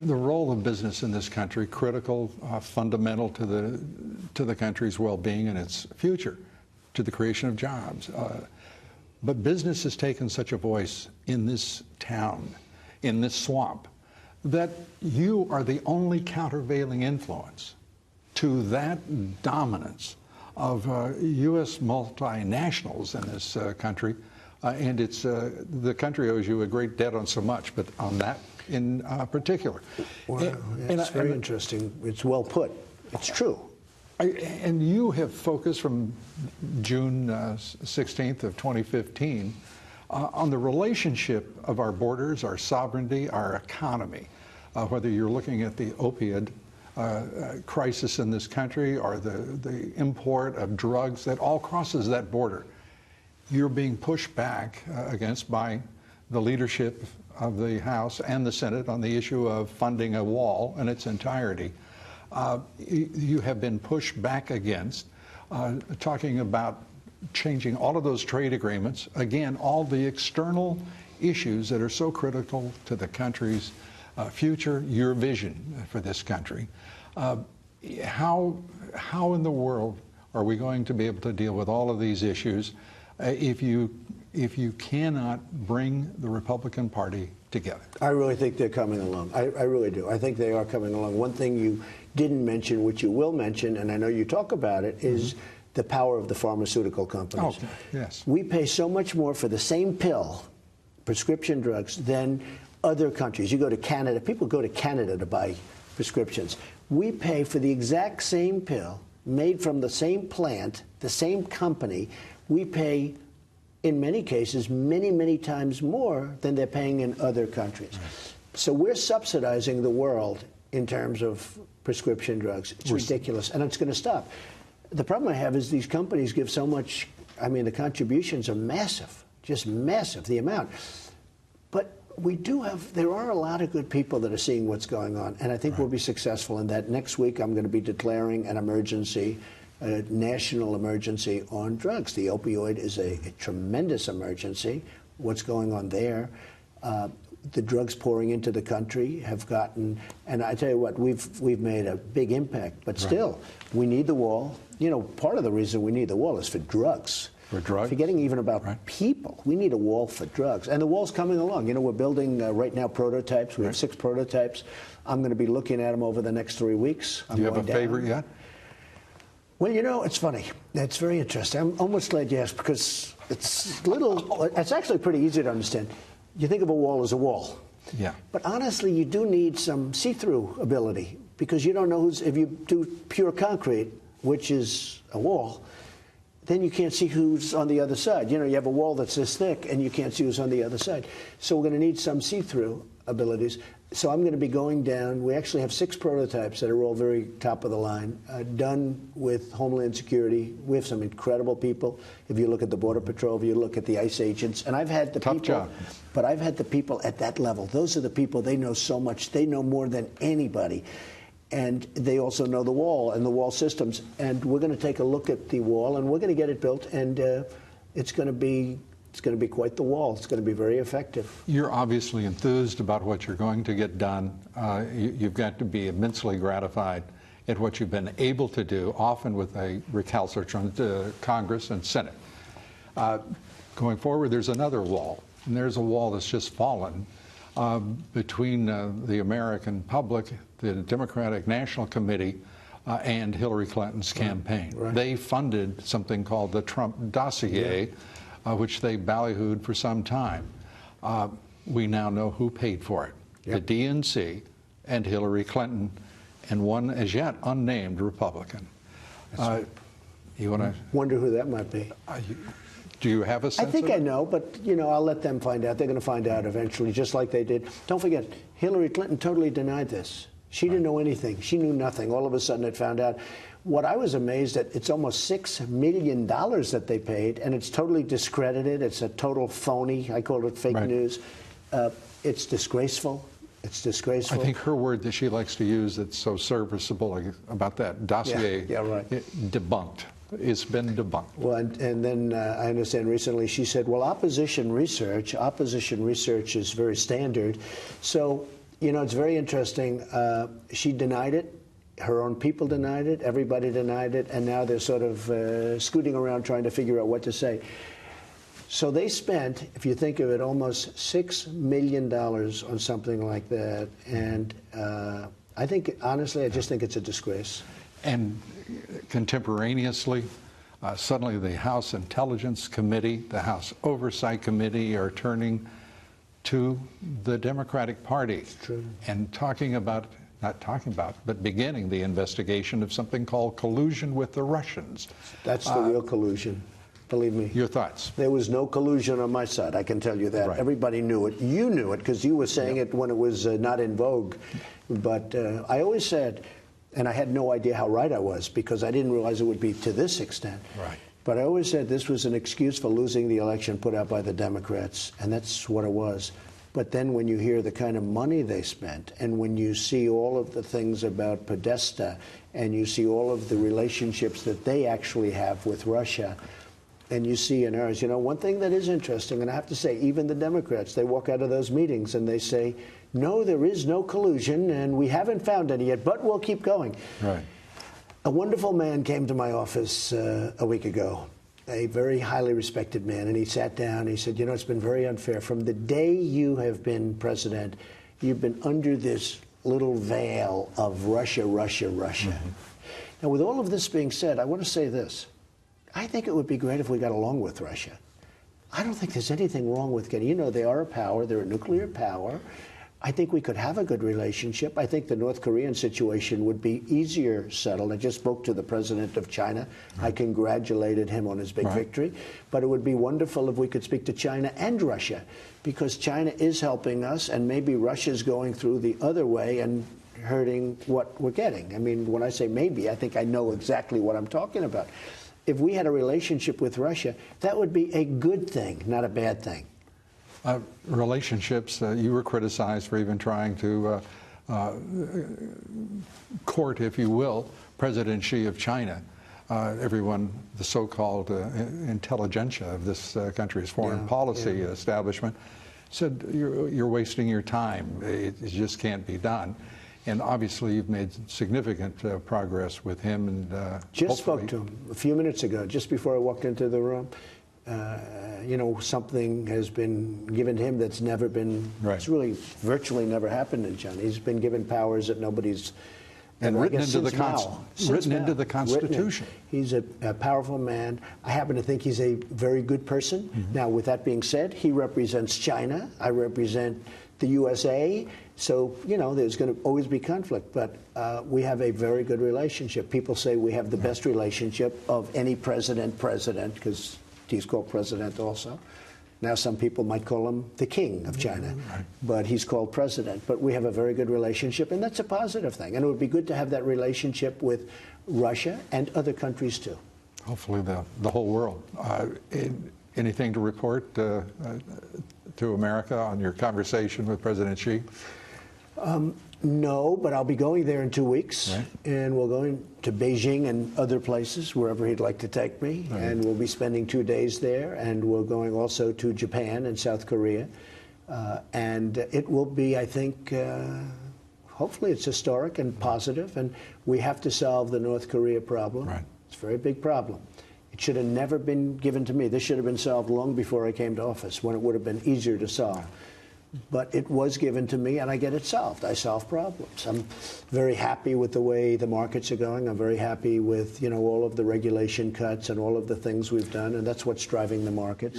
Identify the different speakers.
Speaker 1: The role of business in this country, critical, fundamental to the country's well-being and its future, to the creation of jobs. But business has taken such a voice in this town, in this swamp, that you are the only countervailing influence to that dominance of U.S. multinationals in this country. And the country owes you a great debt on so much, but on that in particular.
Speaker 2: Wow, it's very interesting. It's well put. It's true.
Speaker 1: And you have focused from June 16th of 2015 on the relationship of our borders, our sovereignty, our economy, whether you're looking at the opioid crisis in this country or the import of drugs that all crosses that border. You're being pushed back against by the leadership of the House and the Senate on the issue of funding a wall in its entirety. You have been pushed back against, talking about changing all of those trade agreements. Again, all the external issues that are so critical to the country's future, your vision for this country. How in the world are we going to be able to deal with all of these issues if you cannot bring the Republican Party together?
Speaker 2: I really think they're coming along. I really do. I think they are coming along. One thing you didn't mention, which you will mention, and I know you talk about it, is the power of the pharmaceutical companies.
Speaker 1: Oh, yes.
Speaker 2: We pay so much more for the same pill, prescription drugs, than other countries. You go to Canada, people go to Canada to buy prescriptions. We pay for the exact same pill, made from the same plant, the same company. We pay, in many cases, many, many times more than they're paying in other countries. Right. So we're subsidizing the world in terms of prescription drugs. It's ridiculous, and it's going to stop. The problem I have is these companies give so much. I mean, the contributions are massive, just massive, the amount. But we do have, there are a lot of good people that are seeing what's going on, and I think we'll be successful in that. Next week, I'm going to be declaring an emergency, a national emergency on drugs. The opioid is a tremendous emergency. What's going on there? The drugs pouring into the country have gotten, and I tell you what, we've made a big impact, but still, we need the wall. You know, part of the reason we need the wall is for drugs.
Speaker 1: For drugs?
Speaker 2: Forgetting even about people. We need a wall for drugs. And the wall's coming along. You know, we're building right now prototypes. We have 6 prototypes. I'm going to be looking at them over the next 3 weeks.
Speaker 1: Do you have a favorite yet?
Speaker 2: Well, you know, it's funny. It's very interesting. I'm almost glad you asked, because it's actually pretty easy to understand. You think of a wall as a wall.
Speaker 1: Yeah.
Speaker 2: But honestly, you do need some see-through ability, because you don't know if you do pure concrete, which is a wall, then you can't see who's on the other side. You know, you have a wall that's this thick, and you can't see who's on the other side. So we're going to need some see-through abilities. So I'm going to be going down. We actually have 6 prototypes that are all very top of the line, done with Homeland Security. We have some incredible people. If you look at the Border Patrol, if you look at the ICE agents, and I've had the
Speaker 1: tough job.
Speaker 2: But I've had the people at that level. Those are the people, they know so much. They know more than anybody. And they also know the wall and the wall systems. And we're going to take a look at the wall, and we're going to get it built, and it's going to be quite the wall. It's going to be very effective.
Speaker 1: You're obviously enthused about what you're going to get done. You've got to be immensely gratified at what you've been able to do, often with a recalcitrant Congress and Senate. Going forward, there's another wall, and there's a wall that's just fallen between the American public, the Democratic National Committee, and Hillary Clinton's campaign. Right. They funded something called the Trump dossier, which they ballyhooed for some time. We now know who paid for it. Yep. The DNC and Hillary Clinton, and one as yet unnamed Republican. You want to
Speaker 2: wonder who that might be?
Speaker 1: Do you have a sense?
Speaker 2: I think I know, but you know, I'll let them find out. They're going to find out eventually, just like they did. Don't forget, Hillary Clinton totally denied this. She didn't know anything. She knew nothing. All of a sudden, it found out. What I was amazed at, it's almost $6 million that they paid, and it's totally discredited. It's a total phony. I call it fake news. It's disgraceful. It's disgraceful.
Speaker 1: I think her word that she likes to use that's so serviceable about that dossier, debunked. It's been debunked.
Speaker 2: Well, and then I understand recently she said, well, opposition research is very standard. So, You know, it's very interesting. She denied it. Her own people denied it. Everybody denied it. And now they're sort of scooting around trying to figure out what to say. So they spent, if you think of it, almost $6 million on something like that. And I think, honestly, I just think it's a disgrace.
Speaker 1: And contemporaneously, suddenly the House Intelligence Committee, the House Oversight Committee are turning to the Democratic Party and talking about, not talking about, but beginning the investigation of something called collusion with the Russians.
Speaker 2: That's the real collusion. Believe me.
Speaker 1: Your thoughts?
Speaker 2: There was no collusion on my side, I can tell you that.
Speaker 1: Right.
Speaker 2: Everybody knew it. You knew it because you were saying it when it was not in vogue. But I always said, and I had no idea how right I was because I didn't realize it would be to this extent.
Speaker 1: Right.
Speaker 2: But I always said this was an excuse for losing the election put out by the Democrats, and that's what it was. But then when you hear the kind of money they spent, and when you see all of the things about Podesta, and you see all of the relationships that they actually have with Russia, and you see in ours, you know, one thing that is interesting, and I have to say, even the Democrats, they walk out of those meetings and they say, no, there is no collusion, and we haven't found any yet, but we'll keep going.
Speaker 1: Right.
Speaker 2: A wonderful man came to my office a week ago, a very highly respected man, and he sat down and he said, you know, it's been very unfair. From the day you have been president, you've been under this little veil of Russia, Russia, Russia. Mm-hmm. Now, with all of this being said, I want to say this. I think it would be great if we got along with Russia. I don't think there's anything wrong with getting, you know, they are a power, they're a nuclear power. I think we could have a good relationship. I think the North Korean situation would be easier settled. I just spoke to the president of China. Right. I congratulated him on his big victory. But it would be wonderful if we could speak to China and Russia, because China is helping us, and maybe Russia's going through the other way and hurting what we're getting. I mean, when I say maybe, I think I know exactly what I'm talking about. If we had a relationship with Russia, that would be a good thing, not a bad thing.
Speaker 1: Relationships, you were criticized for even trying to court, if you will, President Xi of China. Everyone, the so-called intelligentsia of this country's foreign policy establishment, said you're wasting your time. It just can't be done. And obviously, you've made significant progress with him. And
Speaker 2: just spoke to him a few minutes ago, just before I walked into the room. You know, something has been given to him that's never been, it's really virtually never happened in China. He's been given powers that nobody's
Speaker 1: and written into the Constitution.
Speaker 2: He's a powerful man. I happen to think he's a very good person. Mm-hmm. Now, with that being said, he represents China. I represent the USA. So, you know, there's going to always be conflict. But we have a very good relationship. People say we have the best relationship of any president, because he's called president also. Now some people might call him the king of China, but he's called president. But we have a very good relationship, and that's a positive thing. And it would be good to have that relationship with Russia and other countries too.
Speaker 1: Hopefully the whole world. Anything to report to America on your conversation with President Xi?
Speaker 2: No, but I'll be going there in 2 weeks, and we'll go to Beijing and other places, wherever he'd like to take me, and we'll be spending 2 days there, and we're going also to Japan and South Korea, and it will be, I think, hopefully it's historic and positive, and we have to solve the North Korea problem. It's a very big problem. It should have never been given to me. This should have been solved long before I came to office, when it would have been easier to solve. But it was given to me, and I get it solved. I solve problems. I'm very happy with the way the markets are going. I'm very happy with, you know, all of the regulation cuts and all of the things we've done, and that's what's driving the market.